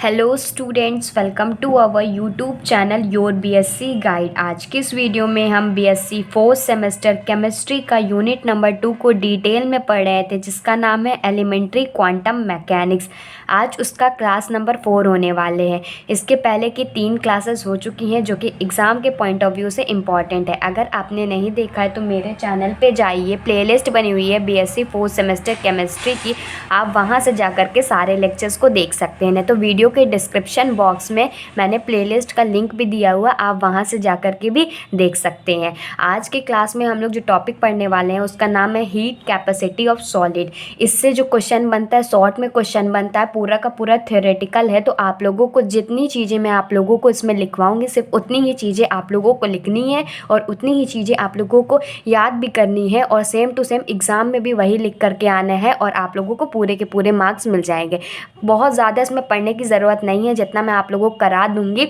Hello students, welcome to our YouTube channel your BSc guide. आज की इस video में हम बीएससी फोर्थ सेमेस्टर केमिस्ट्री का यूनिट नंबर 2 को डिटेल में पढ़ रहे थे, जिसका नाम है एलिमेंट्री क्वांटम मैकेनिक्स। आज उसका क्लास नंबर 4 होने वाले हैं। इसके पहले की 3 क्लासेस हो चुकी हैं, जो कि एग्ज़ाम के पॉइंट ऑफ व्यू से इम्पॉर्टेंट है। अगर आपने नहीं देखा है तो मेरे चैनल पे जाइए, प्लेलिस्ट बनी हुई है बीएससी फोर्थ सेमेस्टर केमिस्ट्री की, आप वहाँ से जा कर के सारे लेक्चर्स को देख सकते हैं। तो वीडियो के डिस्क्रिप्शन बॉक्स में मैंने प्लेलिस्ट का लिंक भी दिया हुआ, आप वहाँ से जा कर के भी देख सकते हैं। आज के क्लास में हम लोग जो टॉपिक पढ़ने वाले हैं उसका नाम है हीट कैपेसिटी ऑफ सॉलिड। इससे जो क्वेश्चन बनता है, शॉर्ट में क्वेश्चन बनता है, पूरा का पूरा थ्योरेटिकल है। तो आप लोगों को जितनी चीज़ें मैं आप लोगों को इसमें लिखवाऊंगी, सिर्फ उतनी ही चीज़ें आप लोगों को लिखनी है और उतनी ही चीज़ें आप लोगों को याद भी करनी है, और सेम टू सेम एग्ज़ाम में भी वही लिख करके आना है, और आप लोगों को पूरे के पूरे मार्क्स मिल जाएंगे। बहुत ज़्यादा इसमें पढ़ने की ज़रूरत नहीं है, जितना मैं आप लोगों को करा दूँगी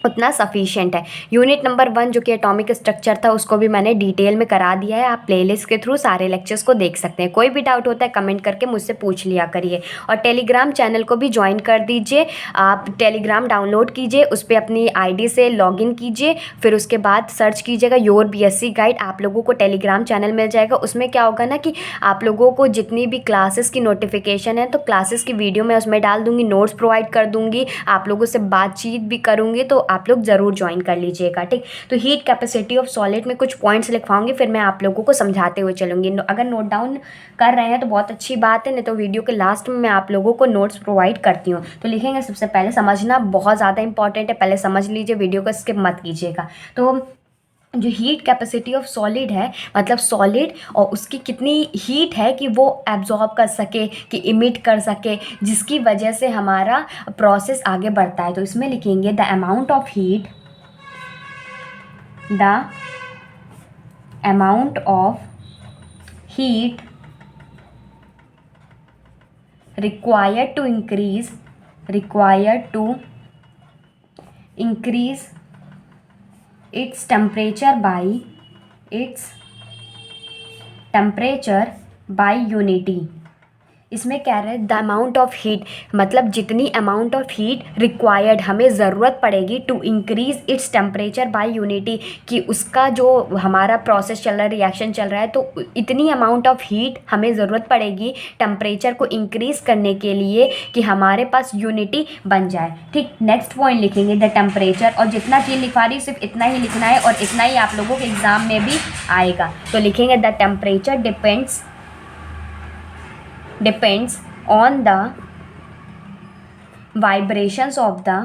उतना सफिशिएंट है। यूनिट नंबर 1 जो कि एटॉमिक स्ट्रक्चर था, उसको भी मैंने डिटेल में करा दिया है। आप प्लेलिस्ट के थ्रू सारे लेक्चर्स को देख सकते हैं। कोई भी डाउट होता है कमेंट करके मुझसे पूछ लिया करिए, और टेलीग्राम चैनल को भी ज्वाइन कर दीजिए। आप टेलीग्राम डाउनलोड कीजिए, उस पर अपनी आईडी से लॉगिन कीजिए, फिर उसके बाद सर्च कीजिएगा योर बीएससी गाइड। आप लोगों को टेलीग्राम चैनल मिल जाएगा। उसमें क्या होगा ना कि आप लोगों को जितनी भी क्लासेस की नोटिफिकेशन है, तो क्लासेस की वीडियो मैं उसमें डाल दूँगी, नोट्स प्रोवाइड कर दूँगी, आप लोगों से बातचीत भी करूँगी। तो आप लोग ज़रूर ज्वाइन कर लीजिएगा, ठीक। तो हीट कैपेसिटी ऑफ सॉलिड में कुछ पॉइंट्स लिखवाऊंगी, फिर मैं आप लोगों को समझाते हुए चलूँगी। अगर नोट डाउन कर रहे हैं तो बहुत अच्छी बात है, नहीं तो वीडियो के लास्ट में मैं आप लोगों को नोट्स प्रोवाइड करती हूँ। तो लिखेंगे, सबसे पहले समझना बहुत ज़्यादा इंपॉर्टेंट है, पहले समझ लीजिए, वीडियो को स्किप मत कीजिएगा। तो जो हीट कैपेसिटी ऑफ सॉलिड है, मतलब सॉलिड और उसकी कितनी हीट है कि वो एब्जॉर्ब कर सके, कि इमिट कर सके, जिसकी वजह से हमारा प्रोसेस आगे बढ़ता है। तो इसमें लिखेंगे the amount of heat, the amount of heat required to increase its temperature by unity। इसमें क्या रहा है, द अमाउंट ऑफ हीट, मतलब जितनी अमाउंट ऑफ हीट रिक्वायर्ड हमें ज़रूरत पड़ेगी to increase its temperature by unity, कि उसका जो हमारा प्रोसेस चल रहा है, रिएक्शन चल रहा है, तो इतनी अमाउंट ऑफ हीट हमें ज़रूरत पड़ेगी टेम्परेचर को इंक्रीज़ करने के लिए, कि हमारे पास यूनिटी बन जाए, ठीक। नेक्स्ट पॉइंट लिखेंगे द टेम्परेचर, और जितना चीज़ लिखवा रही सिर्फ इतना ही लिखना है, और इतना ही आप लोगों के एग्ज़ाम में भी आएगा। तो लिखेंगे the temperature depends on the vibrations of the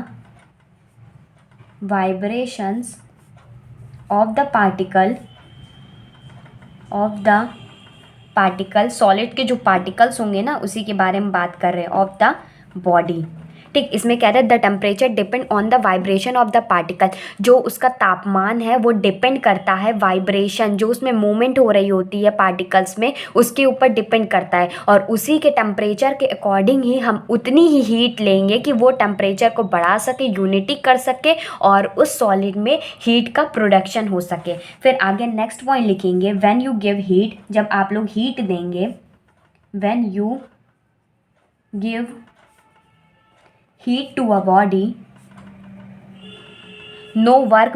particle solid के जो पार्टिकल्स होंगे ना, उसी के बारे में बात कर रहे हैं, ऑफ द बॉडी, ठीक। इसमें कह रहे हैं the temperature depend on the vibration of the particle, जो उसका तापमान है वो डिपेंड करता है वाइब्रेशन, जो उसमें मूवमेंट हो रही होती है पार्टिकल्स में, उसके ऊपर डिपेंड करता है। और उसी के टेम्परेचर के अकॉर्डिंग ही हम उतनी ही हीट लेंगे कि वो टेम्परेचर को बढ़ा सके, यूनिटी कर सके, और उस सॉलिड में हीट का प्रोडक्शन हो सके। फिर आगे नेक्स्ट पॉइंट लिखेंगे व्हेन यू गिव हीट, जब आप लोग हीट देंगे, when you give heat to a body, no work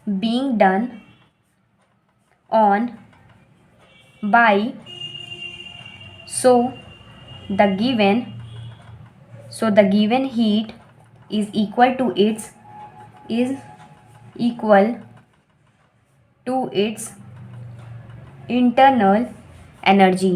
being done on by, so the given heat is equal to its internal energy।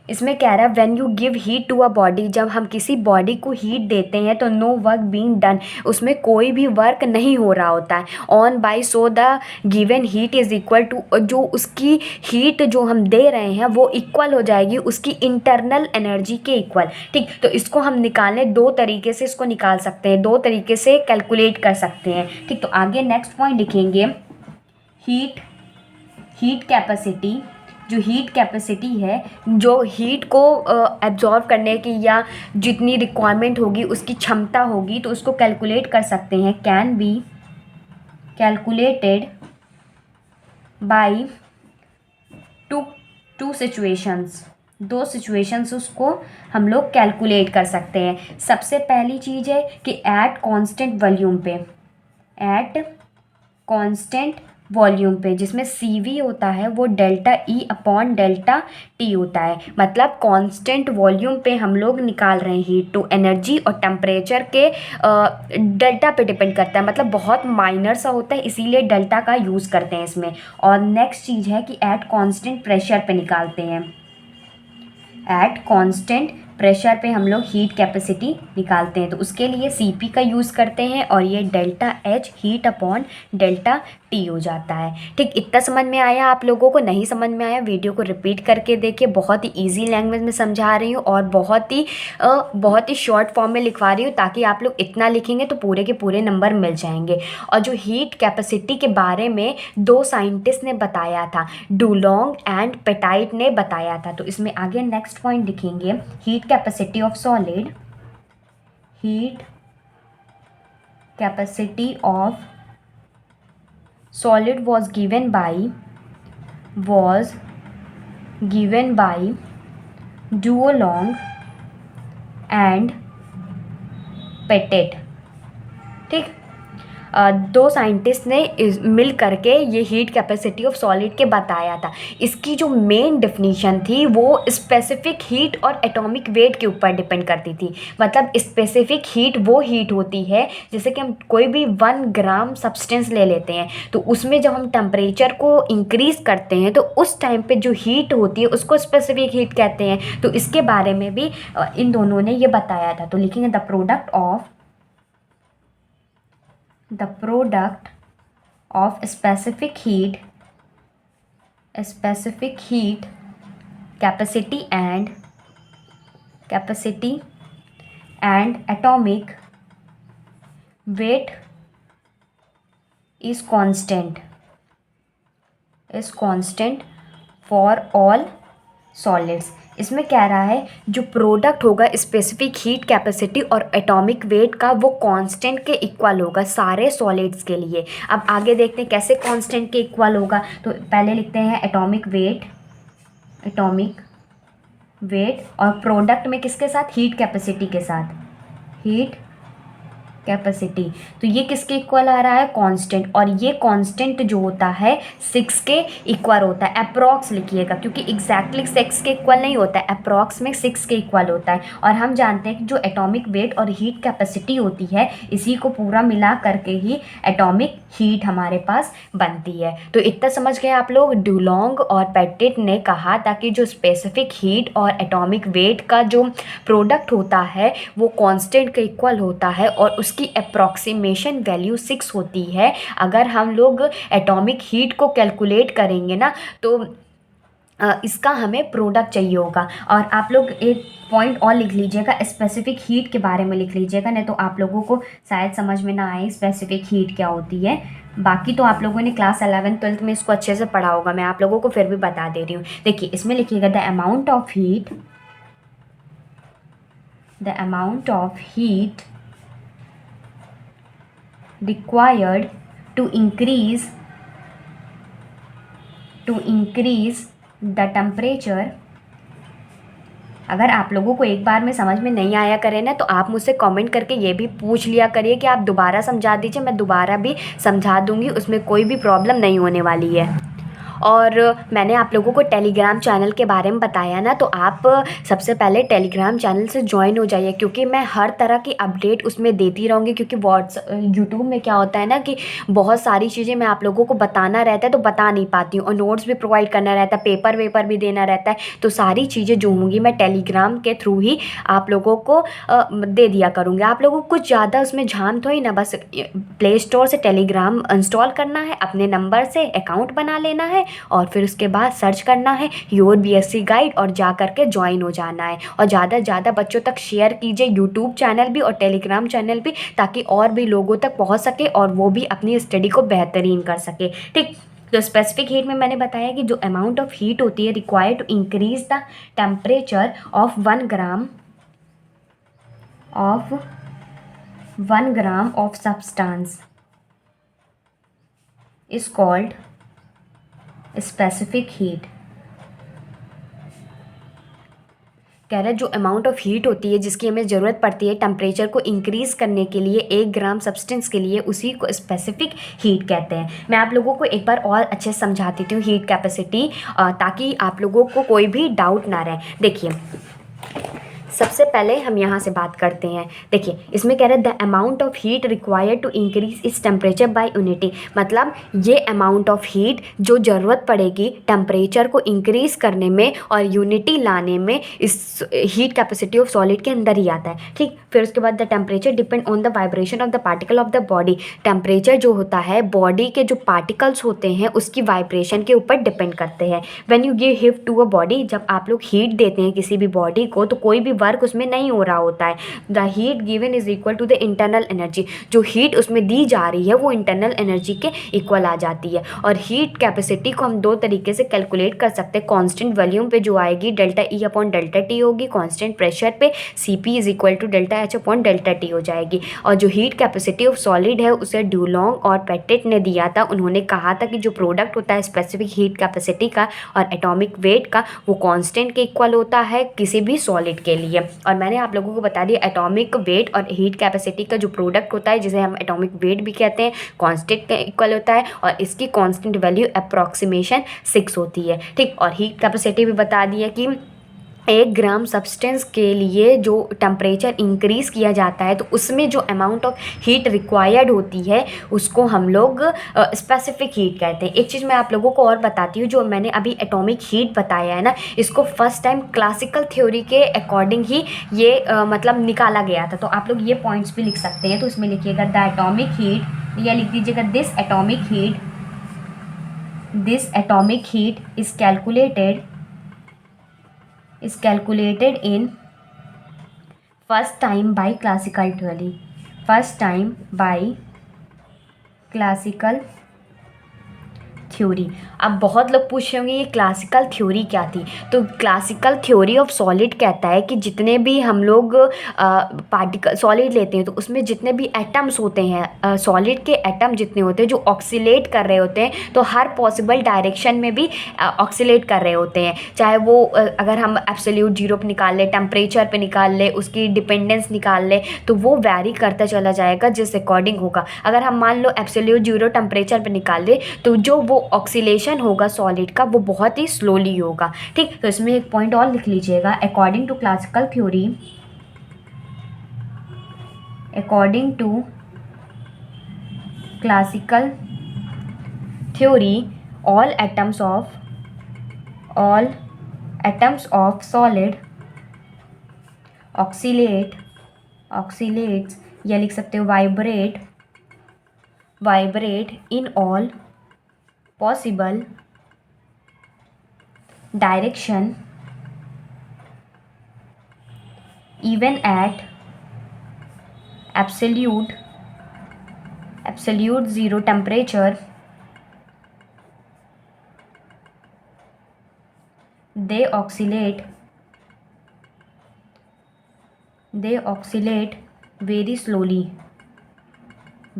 इसमें कह रहा है when you give heat to a body, जब हम किसी body को heat देते हैं तो नो वर्क बीइंग डन, उसमें कोई भी वर्क नहीं हो रहा होता है, on by, so the given heat is equal to, जो उसकी हीट जो हम दे रहे हैं वो इक्वल हो जाएगी उसकी इंटरनल एनर्जी के इक्वल, ठीक। तो इसको हम निकालने दो तरीके से इसको निकाल सकते हैं, दो तरीके से कैलकुलेट कर सकते हैं, ठीक। तो आगे नेक्स्ट पॉइंट लिखेंगे हीट कैपेसिटी, जो हीट कैपेसिटी है, जो हीट को एब्जॉर्ब करने की या जितनी रिक्वायरमेंट होगी उसकी क्षमता होगी, तो उसको कैलकुलेट कर सकते हैं, can be calculated by two दो सिचुएशंस उसको हम लोग कैलकुलेट कर सकते हैं। सबसे पहली चीज़ है कि एट कांस्टेंट वॉल्यूम पे जिसमें CV होता है वो delta E upon delta T होता है। मतलब कांस्टेंट वॉल्यूम पे हम लोग निकाल रहे हैं हीट, तो एनर्जी और टेम्परेचर के डेल्टा पे डिपेंड करता है, मतलब बहुत माइनर सा होता है, इसीलिए डेल्टा का यूज़ करते हैं इसमें। और नेक्स्ट चीज़ है कि एट कांस्टेंट प्रेशर पे निकालते हैं। एट कांस्टेंट प्रेशर पे हम लोग हीट कैपेसिटी निकालते हैं, तो उसके लिए CP का यूज़ करते हैं और ये delta H heat upon delta T हो जाता है। ठीक, इतना समझ में आया? आप लोगों को नहीं समझ में आया वीडियो को रिपीट करके देखिए, बहुत ही ईजी लैंग्वेज में समझा रही हूँ और बहुत ही शॉर्ट फॉर्म में लिखवा रही हूँ, ताकि आप लोग इतना लिखेंगे तो पूरे के पूरे नंबर मिल जाएंगे। और जो हीट कैपेसिटी के बारे में दो साइंटिस्ट ने बताया था, डुलोंग एंड पेटाइट ने बताया था, तो इसमें आगे नेक्स्ट पॉइंट लिखेंगे, heat capacity of solid was given by Duolong and Pettit। ठीक, दो साइंटिस्ट ने मिल करके ये हीट कैपेसिटी ऑफ सॉलिड के बताया था। इसकी जो मेन डेफिनेशन थी वो स्पेसिफिक हीट और एटॉमिक वेट के ऊपर डिपेंड करती थी। मतलब स्पेसिफिक हीट वो हीट होती है, जैसे कि हम कोई भी 1 ग्राम सब्सटेंस ले लेते हैं, तो उसमें जब हम टेम्परेचर को इंक्रीज़ करते हैं तो उस टाइम पे जो हीट होती है उसको स्पेसिफिक हीट कहते हैं। तो इसके बारे में भी इन दोनों ने ये बताया था। तो लिखेंगे the product of specific heat capacity and atomic weight is constant for all solids। इसमें कह रहा है जो प्रोडक्ट होगा स्पेसिफिक हीट कैपेसिटी और एटॉमिक वेट का, वो कांस्टेंट के इक्वल होगा सारे सॉलिड्स के लिए। अब आगे देखते हैं कैसे कांस्टेंट के इक्वल होगा। तो पहले लिखते हैं एटॉमिक वेट और प्रोडक्ट में किसके साथ, हीट कैपेसिटी के साथ, हीट कैपेसिटी। तो ये किसके इक्वल आ रहा है, कांस्टेंट। और ये कांस्टेंट जो होता है 6 के इक्वल होता है। अप्रॉक्स लिखिएगा, क्योंकि एग्जैक्टली 6 के इक्वल नहीं होता है, अप्रॉक्स में 6 के इक्वल होता है। और हम जानते हैं कि जो एटॉमिक वेट और हीट कैपेसिटी होती है, इसी को पूरा मिला करके ही एटॉमिक हीट हमारे पास बनती है। तो इतना समझ गए आप लोग। डुलोंग और पेटिट ने कहा था कि जो स्पेसिफिक हीट और एटॉमिक वेट का जो प्रोडक्ट होता है वो कांस्टेंट के इक्वल होता है और उसकी अप्रॉक्सीमेशन वैल्यू 6 होती है। अगर हम लोग एटॉमिक हीट को कैलकुलेट करेंगे ना, तो इसका हमें प्रोडक्ट चाहिए होगा। और आप लोग एक पॉइंट और लिख लीजिएगा, स्पेसिफिक हीट के बारे में लिख लीजिएगा, नहीं तो आप लोगों को शायद समझ में ना आए स्पेसिफिक हीट क्या होती है। बाकी तो आप लोगों ने क्लास 11th 12th में इसको अच्छे से पढ़ा होगा, मैं आप लोगों को फिर भी बता दे रही हूँ। देखिए इसमें लिखिएगा the amount of heat required to increase the temperature। अगर आप लोगों को एक बार में समझ में नहीं आया करे ना, तो आप मुझसे कमेंट करके ये भी पूछ लिया करिए कि आप दोबारा समझा दीजिए, मैं दोबारा भी समझा दूंगी, उसमें कोई भी प्रॉब्लम नहीं होने वाली है। और मैंने आप लोगों को टेलीग्राम चैनल के बारे में बताया ना, तो आप सबसे पहले टेलीग्राम चैनल से ज्वाइन हो जाइए, क्योंकि मैं हर तरह की अपडेट उसमें देती रहूँगी। क्योंकि यूट्यूब में क्या होता है ना कि बहुत सारी चीज़ें मैं आप लोगों को बताना रहता है तो बता नहीं पाती हूँ, और नोट्स भी प्रोवाइड करना रहता है, पेपर वेपर भी देना रहता है। तो सारी चीज़ें जो होंगी मैं टेलीग्राम के थ्रू ही आप लोगों को दे दिया करूँगी। आप लोगों को कुछ ज़्यादा उसमें झाम तो ही ना, बस प्ले स्टोर से टेलीग्राम इंस्टॉल करना है, अपने नंबर से अकाउंट बना लेना है और फिर उसके बाद सर्च करना है योर BSc गाइड और जा करके ज्वाइन हो जाना है। और ज़्यादा से ज़्यादा बच्चों तक शेयर कीजिए, यूट्यूब चैनल भी और टेलीग्राम चैनल भी, ताकि और भी लोगों तक पहुंच सके और वो भी अपनी स्टडी को बेहतरीन कर सके। ठीक, तो स्पेसिफिक हीट में मैंने बताया कि जो अमाउंट ऑफ हीट होती है required to increase the temperature of 1 gram of substance is called specific heat. कह रहा है जो अमाउंट ऑफ हीट होती है जिसकी हमें ज़रूरत पड़ती है टेम्परेचर को इंक्रीज़ करने के लिए 1 ग्राम सब्सटेंस के लिए, उसी को स्पेसिफिक हीट कहते हैं। मैं आप लोगों को एक बार और अच्छे से समझा देती हूँ हीट कैपेसिटी, ताकि आप लोगों को कोई भी डाउट ना रहे। देखिए सबसे पहले हम यहाँ से बात करते हैं। देखिए इसमें कह रहे हैं the amount of heat required to increase its temperature by unity, मतलब ये अमाउंट ऑफ हीट जो ज़रूरत पड़ेगी टेम्परेचर को इंक्रीज़ करने में और यूनिटी लाने में, इस हीट कैपेसिटी ऑफ सॉलिड के अंदर ही आता है। ठीक, फिर उसके बाद the temperature depend on the vibration of the particle of the body. Temperature जो होता है बॉडी के जो पार्टिकल्स होते हैं उसकी वाइब्रेशन के ऊपर डिपेंड करते हैं। When you give heat to a body, जब आप लोग हीट देते हैं किसी भी बॉडी को तो कोई भी वर्क उसमें नहीं हो रहा होता है। The heat given is equal to the internal energy, जो हीट उसमें दी जा रही है वो इंटरनल एनर्जी के इक्वल आ जाती है। और हीट कैपेसिटी को हम दो तरीके से कैलकुलेट कर सकते हैं। कांस्टेंट वॉल्यूम पे जो आएगी delta E upon delta T होगी, कांस्टेंट प्रेशर पे C P is equal to delta H upon delta T हो जाएगी। और जो हीट कैपेसिटी ऑफ सॉलिड है उसे ड्यूलॉन्ग और पेटेट ने दिया था। उन्होंने कहा था कि जो प्रोडक्ट होता है स्पेसिफिक हीट कैपेसिटी का और एटॉमिक वेट का वो कांस्टेंट के इक्वल होता है किसी भी सॉलिड के लिए। और मैंने आप लोगों को बता दिया एटॉमिक वेट और हीट कैपेसिटी का जो प्रोडक्ट होता है जिसे हम एटॉमिक वेट भी कहते हैं कांस्टेंट के इक्वल होता है और इसकी कांस्टेंट वैल्यू अप्रॉक्सीमेशन 6 होती है। ठीक, और हीट कैपेसिटी भी बता दी है कि 1 ग्राम सब्सटेंस के लिए जो टेम्परेचर इंक्रीज़ किया जाता है तो उसमें जो अमाउंट ऑफ हीट रिक्वायर्ड होती है उसको हम लोग स्पेसिफिक हीट कहते हैं। एक चीज़ मैं आप लोगों को और बताती हूँ, जो मैंने अभी एटॉमिक हीट बताया है ना, इसको फर्स्ट टाइम क्लासिकल थ्योरी के अकॉर्डिंग ही ये मतलब निकाला गया था। तो आप लोग ये पॉइंट्स भी लिख सकते हैं। तो इसमें लिखिएगा द एटॉमिक हीट, या लिख दीजिएगा this atomic heat is calculated in first time by classical theory. अब बहुत लोग पूछ रहे होंगे ये क्लासिकल थ्योरी क्या थी। तो क्लासिकल थ्योरी ऑफ सॉलिड कहता है कि जितने भी हम लोग पार्टिकल सॉलिड लेते हैं तो उसमें जितने भी एटम्स होते हैं, सॉलिड के एटम जितने होते हैं जो ऑक्सीलेट कर रहे होते हैं, तो हर पॉसिबल डायरेक्शन में भी ऑक्सीलेट कर रहे होते हैं। चाहे वो अगर हम एब्सोल्यूट जीरो पे निकाल ले, टेम्परेचर पे निकाल ले, उसकी डिपेंडेंस निकाल ले, तो वो वैरी करता चला जाएगा जिस अकॉर्डिंग होगा। अगर हम मान लो एब्सोल्यूट जीरो टेम्परेचर पे निकाल ले तो जो वो ऑक्सीलेशन होगा सॉलिड का वो बहुत ही स्लोली होगा। ठीक, तो इसमें एक पॉइंट और लिख लीजिएगा, according to classical theory all atoms of solid oscillates, या लिख सकते हो vibrate in all possible direction even at absolute zero temperature. They oscillate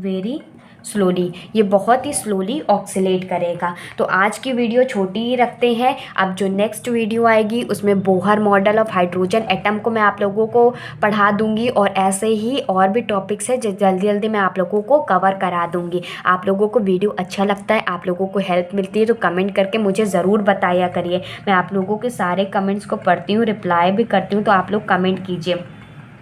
very slowly, ये बहुत ही स्लोली ऑक्सीलेट करेगा। तो आज की वीडियो छोटी ही रखते हैं। अब जो नेक्स्ट वीडियो आएगी उसमें Bohr model of hydrogen atom को मैं आप लोगों को पढ़ा दूंगी, और ऐसे ही और भी टॉपिक्स है जो जल्दी जल्दी मैं आप लोगों को कवर करा दूंगी। आप लोगों को वीडियो अच्छा लगता है, आप लोगों को हेल्प मिलती है तो कमेंट करके मुझे ज़रूर बताया करिए। मैं आप लोगों के सारे कमेंट्स को पढ़ती हूँ, रिप्लाई भी करती हूँ, तो आप लोग कमेंट कीजिए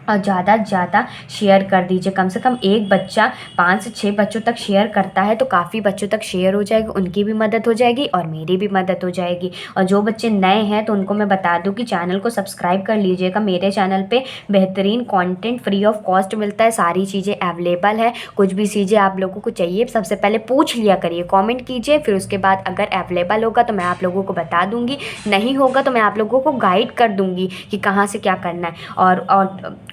और ज़्यादा से ज़्यादा शेयर कर दीजिए। कम से कम एक बच्चा 5 से 6 बच्चों तक शेयर करता है तो काफ़ी बच्चों तक शेयर हो जाएगी, उनकी भी मदद हो जाएगी और मेरी भी मदद हो जाएगी। और जो बच्चे नए हैं तो उनको मैं बता दूं कि चैनल को सब्सक्राइब कर लीजिएगा। मेरे चैनल पे बेहतरीन कंटेंट फ्री ऑफ कॉस्ट मिलता है, सारी चीज़ें अवेलेबल है। कुछ भी चीज़ें आप लोगों को चाहिए सबसे पहले पूछ लिया करिए, कॉमेंट कीजिए, फिर उसके बाद अगर अवेलेबल होगा तो मैं आप लोगों को बता दूँगी, नहीं होगा तो मैं आप लोगों को गाइड कर दूँगी कि कहाँ से क्या करना है। और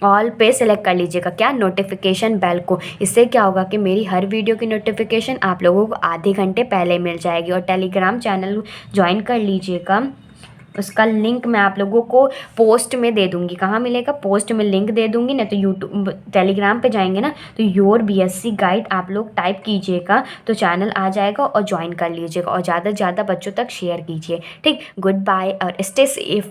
ऑल पे सेलेक्ट कर लीजिएगा क्या, नोटिफिकेशन बेल को। इससे क्या होगा कि मेरी हर वीडियो की नोटिफिकेशन आप लोगों को आधे घंटे पहले मिल जाएगी। और टेलीग्राम चैनल ज्वाइन कर लीजिएगा, उसका लिंक मैं आप लोगों को पोस्ट में दे दूँगी। कहाँ मिलेगा, पोस्ट में लिंक दे दूँगी ना, तो यूट्यूब टेलीग्राम पे जाएंगे ना तो योर बीएससी गाइड आप लोग टाइप कीजिएगा तो चैनल आ जाएगा और ज्वाइन कर लीजिएगा। और ज़्यादा से ज़्यादा बच्चों तक शेयर कीजिए। ठीक, गुड बाय और स्टे सेफ।